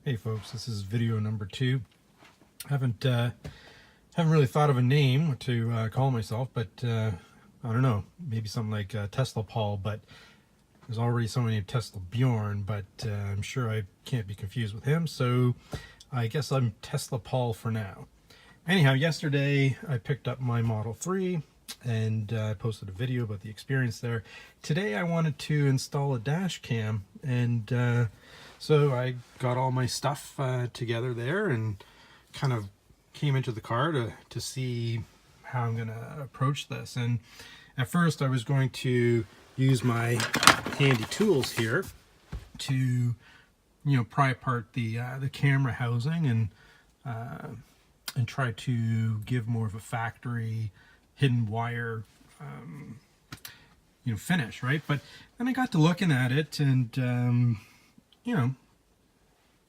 Hey folks, this is video number 2. Haven't really thought of a name to call myself, but I don't know, maybe something like Tesla Paul, but there's already someone named Tesla Bjorn, but I'm sure I can't be confused with him, so I guess I'm Tesla Paul for now. Anyhow, yesterday I picked up my Model 3 and posted a video about the experience there. Today I wanted to install a dash cam, and so I got all my stuff together there and kind of came into the car to see how I'm going to approach this. And at first I was going to use my handy tools here to, pry apart the camera housing and try to give more of a factory hidden wire finish, right? But then I got to looking at it, and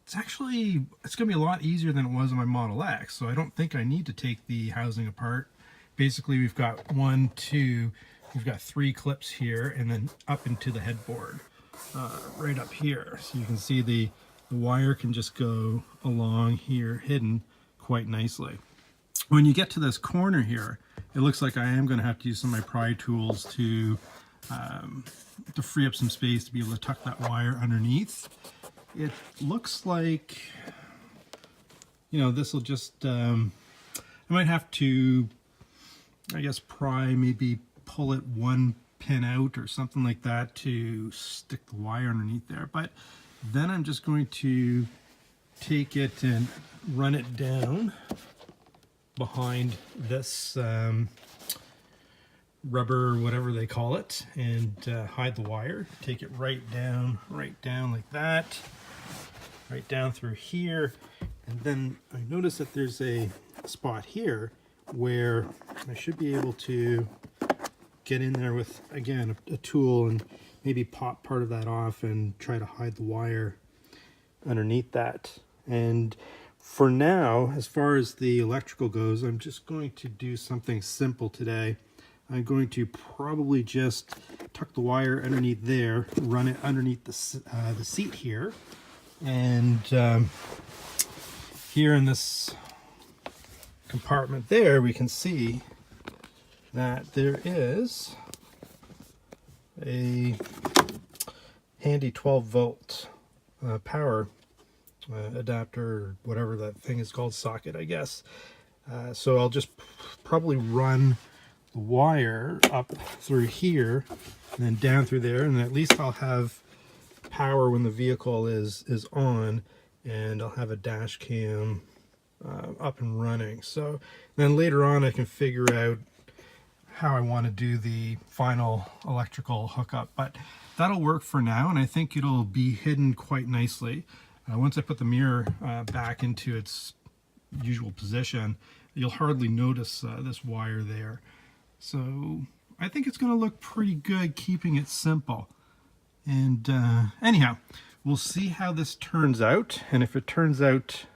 it's gonna be a lot easier than it was on my Model X, so I don't think I need to take the housing apart. Basically, we've got we've got 3 clips here, and then up into the headboard right up here, so you can see the wire can just go along here hidden quite nicely. When you get to this corner here, it looks like I am going to have to use some of my pry tools to free up some space to be able to tuck that wire underneath. It looks like, this will just, I might have to, I guess, maybe pull it 1 pin out or something like that to stick the wire underneath there. But then I'm just going to take it and run it down behind this rubber, whatever they call it, and hide the wire. Take it right down like that, right down through here. And then I notice that there's a spot here where I should be able to get in there with, again, a tool and maybe pop part of that off and try to hide the wire underneath that. And for now, as far as the electrical goes, I'm just going to do something simple today. I'm going to probably just tuck the wire underneath there, run it underneath the seat here, and here in this compartment there, we can see that there is a handy 12-volt power adapter, or whatever that thing is called, socket, I guess. So I'll just probably run the wire up through here and then down through there, and at least I'll have power when the vehicle is on, and I'll have a dash cam up and running. So then later on I can figure out how I want to do the final electrical hookup, but that'll work for now, and I think it'll be hidden quite nicely. Once I put the mirror back into its usual position, you'll hardly notice this wire there. So I think it's going to look pretty good keeping it simple. And anyhow, we'll see how this turns out, and if it turns out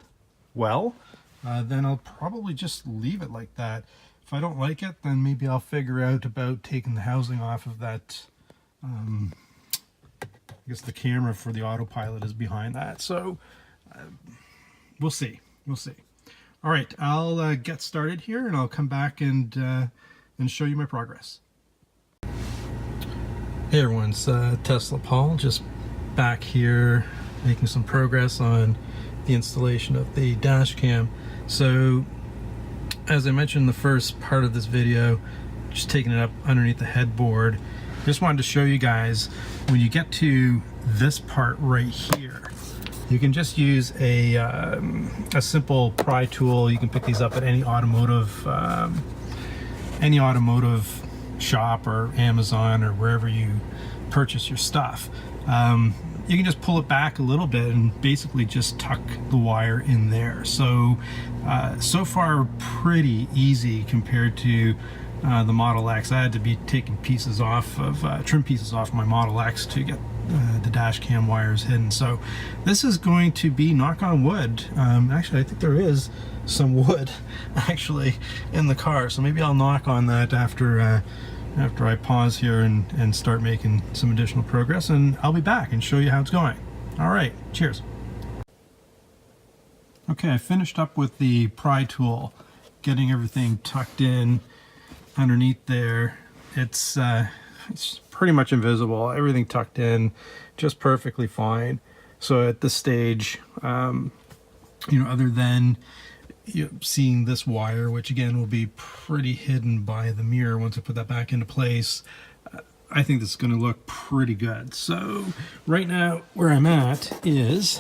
well, then I'll probably just leave it like that. If I don't like it, then maybe I'll figure out about taking the housing off of that. I guess the camera for the autopilot is behind that, so we'll see. All right, I'll get started here, and I'll come back and show you my progress. Hey everyone, it's Tesla Paul, just back here making some progress on the installation of the dash cam. So as I mentioned in the first part of this video, just taking it up underneath the headboard. Just wanted to show you guys, when you get to this part right here, you can just use a simple pry tool. You can pick these up at any automotive shop or Amazon or wherever you purchase your stuff. You can just pull it back a little bit and basically just tuck the wire in there. So so far pretty easy compared to the Model X. I had to be taking pieces off of trim pieces off my Model X to get the dash cam wires hidden. So this is going to be, knock on wood, actually I think there is some wood actually in the car, so maybe I'll knock on that after I pause here and start making some additional progress, and I'll be back and show you how it's going. All right, cheers. Okay, I finished up with the pry tool, getting everything tucked in underneath there. It's pretty much invisible, everything tucked in just perfectly fine. So at this stage, other than seeing this wire, which again will be pretty hidden by the mirror once I put that back into place, I think this is going to look pretty good. So right now where I'm at is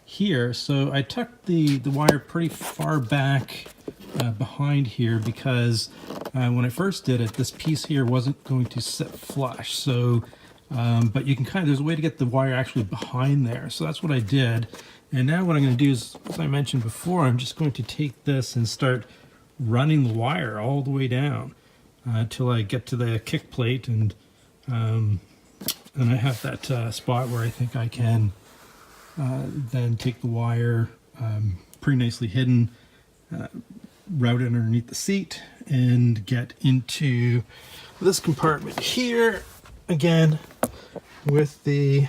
here. So I tucked the wire pretty far back behind here because when I first did it, this piece here wasn't going to sit flush. So but you can there's a way to get the wire actually behind there. So that's what I did. And now what I'm going to do is, as I mentioned before, I'm just going to take this and start running the wire all the way down until I get to the kick plate, and I have that spot where I think I can then take the wire pretty nicely hidden, route it underneath the seat, and get into this compartment here again with the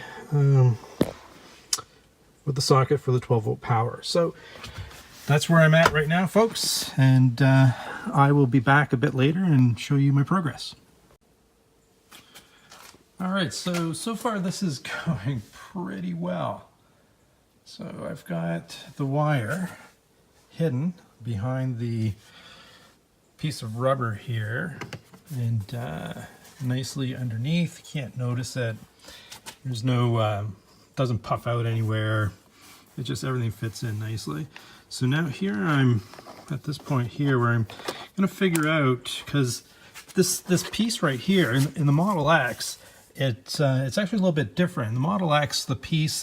socket for the 12-volt power. So that's where I'm at right now, folks, and I will be back a bit later and show you my progress. All right, so far this is going pretty well. So I've got the wire hidden behind the piece of rubber here, and nicely underneath. Can't notice it. There's no doesn't puff out anywhere. It just, everything fits in nicely. So now here I'm at this point here where I'm going to figure out, because this piece right here in the Model X, it's actually a little bit different. In the Model X, the piece,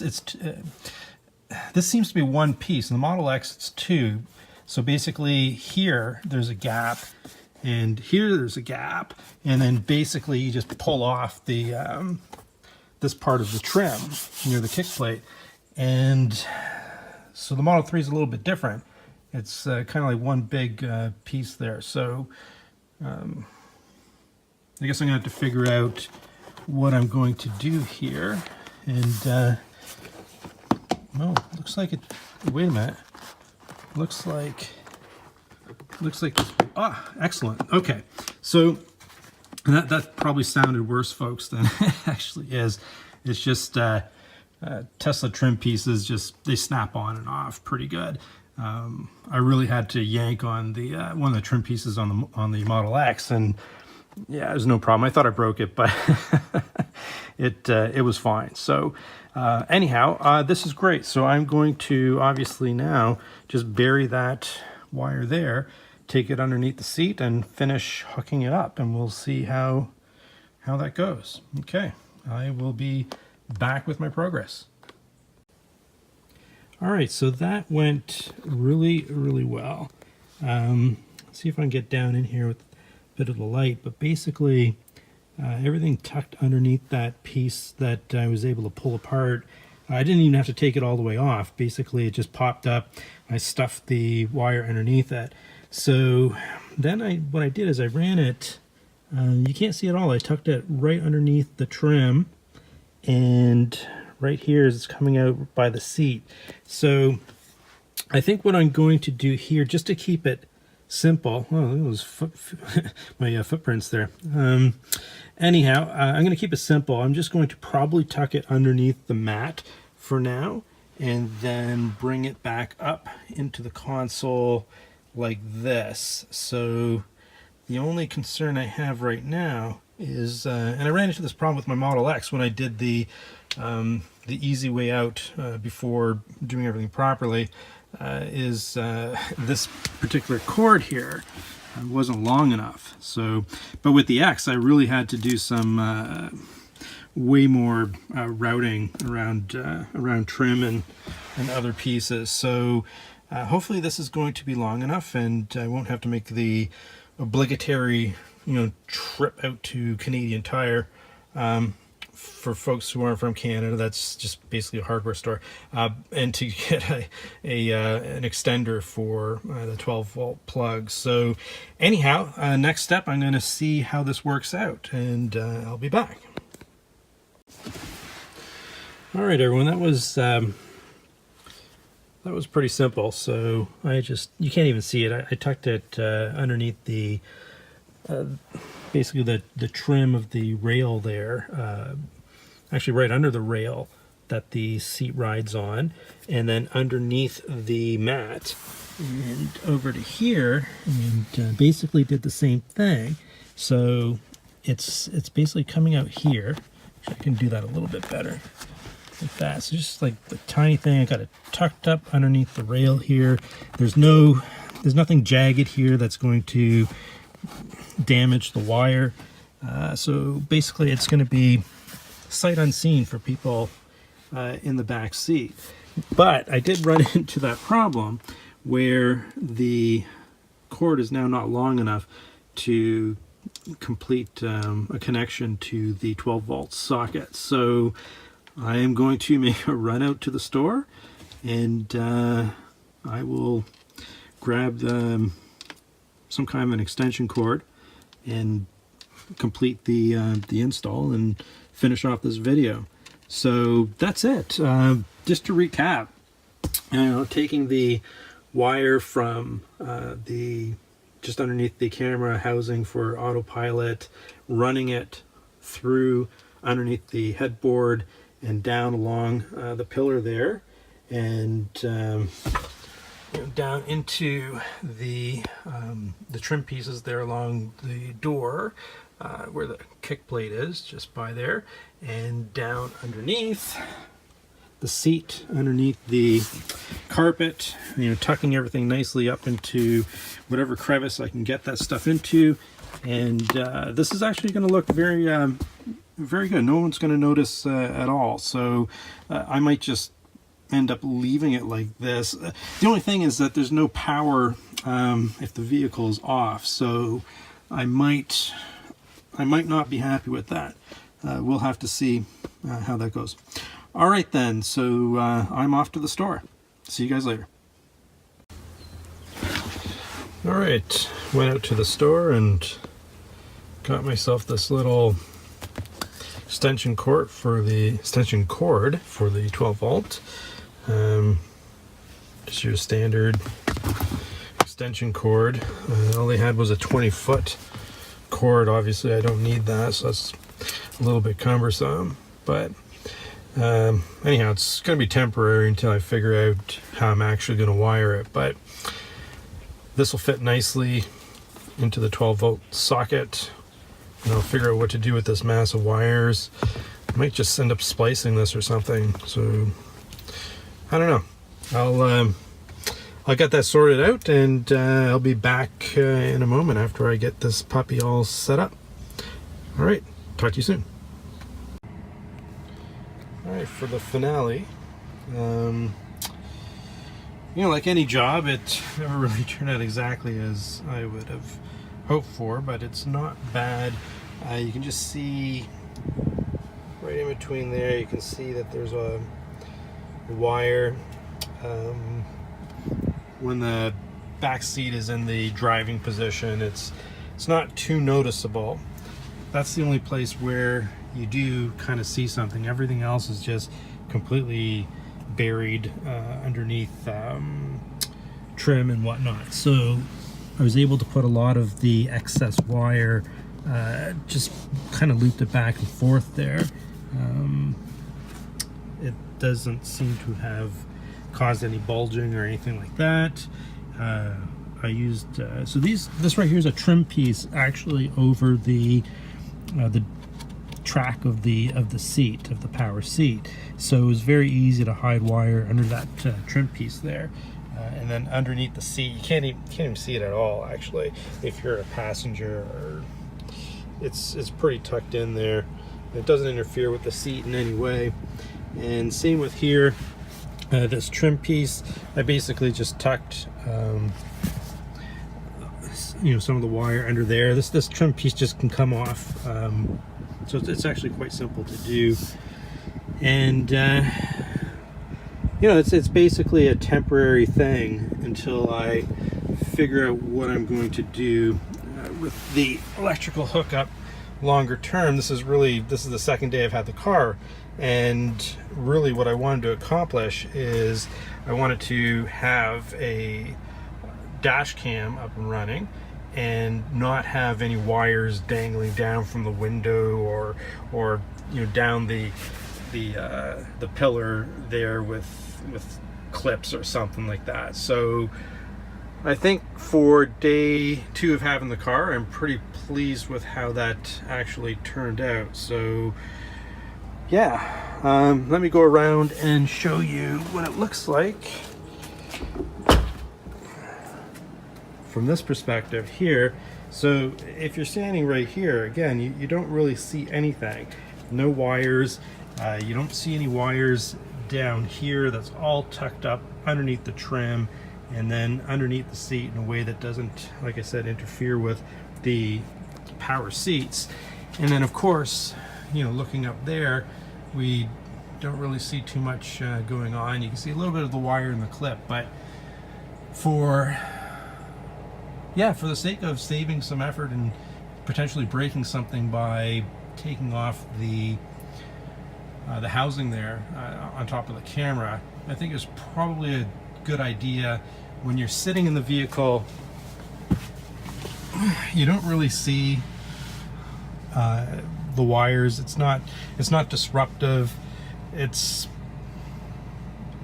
this seems to be one piece. In the Model X, it's two. So basically here there's a gap, and here there's a gap, and then basically you just pull off the this part of the trim near the kick plate. And so the Model 3 is a little bit different. It's kind of like one big piece there. So I guess I'm going to have to figure out what I'm going to do here. And oh, looks like it, wait a minute. Looks like, excellent. Okay, so that probably sounded worse, folks, than it actually is. It's just Tesla trim pieces, just they snap on and off pretty good. I really had to yank on the one of the trim pieces on the Model X, and yeah, there's no problem. I thought I broke it, but it was fine. So anyhow, this is great. So I'm going to obviously now just bury that wire there, take it underneath the seat, and finish hooking it up, and we'll see how that goes. Okay, I will be back with my progress. All right, so that went really, really well. See if I can get down in here with a bit of the light, but basically everything tucked underneath that piece that I was able to pull apart. I didn't even have to take it all the way off. Basically, it just popped up. I stuffed the wire underneath it. So then what I did is I ran it, you can't see it all, I tucked it right underneath the trim, and right here is it's coming out by the seat. So I think what I'm going to do here, just to keep it simple, oh, look at those my footprints there. Anyhow, I'm going to keep it simple. I'm just going to probably tuck it underneath the mat for now, and then bring it back up into the console like this. So the only concern I have right now is, and I ran into this problem with my Model X when I did the easy way out before doing everything properly, is this particular cord here wasn't long enough. So, but with the X, I really had to do some way more routing around trim and other pieces. So hopefully this is going to be long enough, and I won't have to make the obligatory trip out to Canadian Tire. For folks who aren't from Canada, that's just basically a hardware store, and to get an extender for the 12-volt plug. So anyhow, next step, I'm going to see how this works out, and I'll be back. All right, everyone, that was that was pretty simple. So you can't even see it. I tucked it underneath the basically the trim of the rail there, actually right under the rail that the seat rides on, and then underneath the mat and over to here, and basically did the same thing. So it's basically coming out here. I can do that a little bit better like that. So just like the tiny thing, I got it tucked up underneath the rail here. There's nothing jagged here that's going to damage the wire. So basically it's going to be sight unseen for people in the back seat. But I did run into that problem where the cord is now not long enough to complete a connection to the 12-volt socket. So I am going to make a run out to the store, and I will grab some kind of an extension cord and complete the install and finish off this video. So that's it. Just to recap, taking the wire from just underneath the camera housing for autopilot, running it through underneath the headboard and down along the pillar there, and down into the trim pieces there along the door where the kick plate is, just by there, and down underneath the seat, underneath the carpet, tucking everything nicely up into whatever crevice I can get that stuff into. And this is actually going to look very very good. No one's going to notice at all. So I might just end up leaving it like this. The only thing is that there's no power if the vehicle is off, so I might not be happy with that. We'll have to see how that goes. All right then, so I'm off to the store. See you guys later. All right, went out to the store and got myself this little extension cord for the 12 volt. Just your standard extension cord. All they had was a 20-foot cord. Obviously I don't need that, so that's a little bit cumbersome, but anyhow, it's going to be temporary until I figure out how I'm actually going to wire it. But this will fit nicely into the 12-volt socket, and I'll figure out what to do with this mass of wires. I might just end up splicing this or something, so I don't know. I'll get that sorted out, and I'll be back in a moment after I get this puppy all set up. All right, talk to you soon. All right, for the finale, like any job, it never really turned out exactly as I would have hoped for, but it's not bad. You can just see right in between there, you can see that there's a wire. When the back seat is in the driving position, it's not too noticeable. That's the only place where you do kind of see something. Everything else is just completely buried underneath trim and whatnot. So I was able to put a lot of the excess wire, just kind of looped it back and forth there. It doesn't seem to have caused any bulging or anything like that. I used so this right here is a trim piece actually over the track of the seat, of the power seat, so it was very easy to hide wire under that trim piece there. And then underneath the seat, you can't even see it at all actually if you're a passenger, or it's pretty tucked in there. It doesn't interfere with the seat in any way. And same with here, this trim piece, I basically just tucked some of the wire under there. This trim piece just can come off, so it's actually quite simple to do. And it's basically a temporary thing until I figure out what I'm going to do with the electrical hookup longer term. This is the second day I've had the car, And really what I wanted to accomplish is I wanted to have a dash cam up and running and not have any wires dangling down from the window or you know, down the pillar there with clips or something like that. So I think for day 2 of having the car, I'm pretty pleased with how that actually turned out. So yeah, let me go around and show you what it looks like from this perspective here. So if you're standing right here, again, you don't really see anything. No wires. You don't see any wires down here. That's all tucked up underneath the trim and then underneath the seat in a way that doesn't, like I said, interfere with the power seats. And then of course, you know, looking up there, we don't really see too much going on. You can see a little bit of the wire in the clip, but for the sake of saving some effort and potentially breaking something by taking off the housing there on top of the camera, I think it's probably a good idea. When you're sitting in the vehicle, you don't really see the wires. It's not disruptive. It's,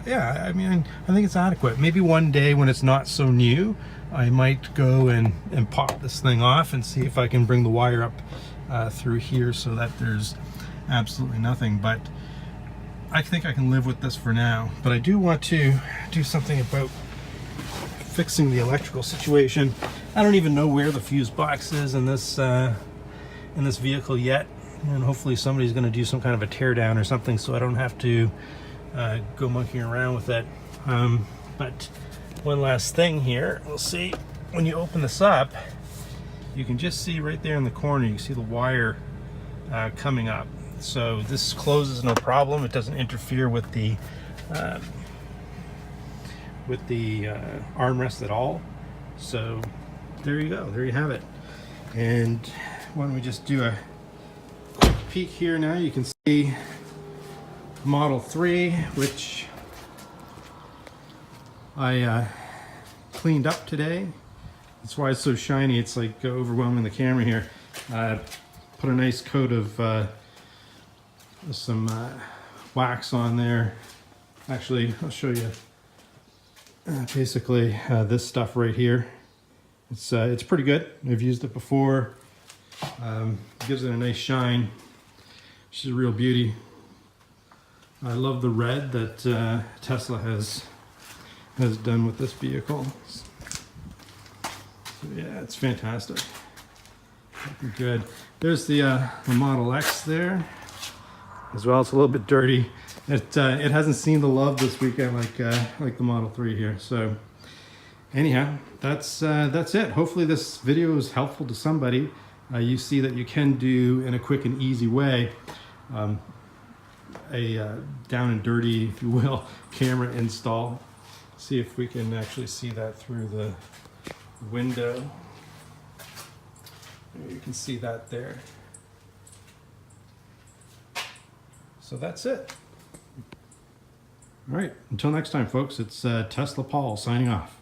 yeah, I mean, I think it's adequate. Maybe one day when it's not so new, I might go and pop this thing off and see if I can bring the wire up through here so that there's absolutely nothing. But I think I can live with this for now. But I do want to do something about fixing the electrical situation. I don't even know where the fuse box is in this vehicle yet, and hopefully somebody's going to do some kind of a tear down or something so I don't have to go monkeying around with it. But one last thing here, we'll see, when you open this up, you can just see right there in the corner, you can see the wire coming up. So this closes no problem. It doesn't interfere with the armrest at all. So there you go, there you have it. And why don't we just do a quick peek here now. You can see Model 3, which I cleaned up today. That's why it's so shiny. It's like overwhelming the camera here. Put a nice coat of some wax on there. Actually, I'll show you basically this stuff right here. It's pretty good. I've used it before. Gives it a nice shine. She's a real beauty. I love the red that Tesla has done with this vehicle. So yeah, it's fantastic. Looking good. There's the Model X there as well. It's a little bit dirty. It hasn't seen the love this weekend like the Model 3 here. So anyhow, that's it. Hopefully this video is helpful to somebody. You see that you can do, in a quick and easy way, a down and dirty, if you will, camera install. See if we can actually see that through the window. You can see that there. So that's it. All right, until next time, folks, it's Tesla Paul signing off.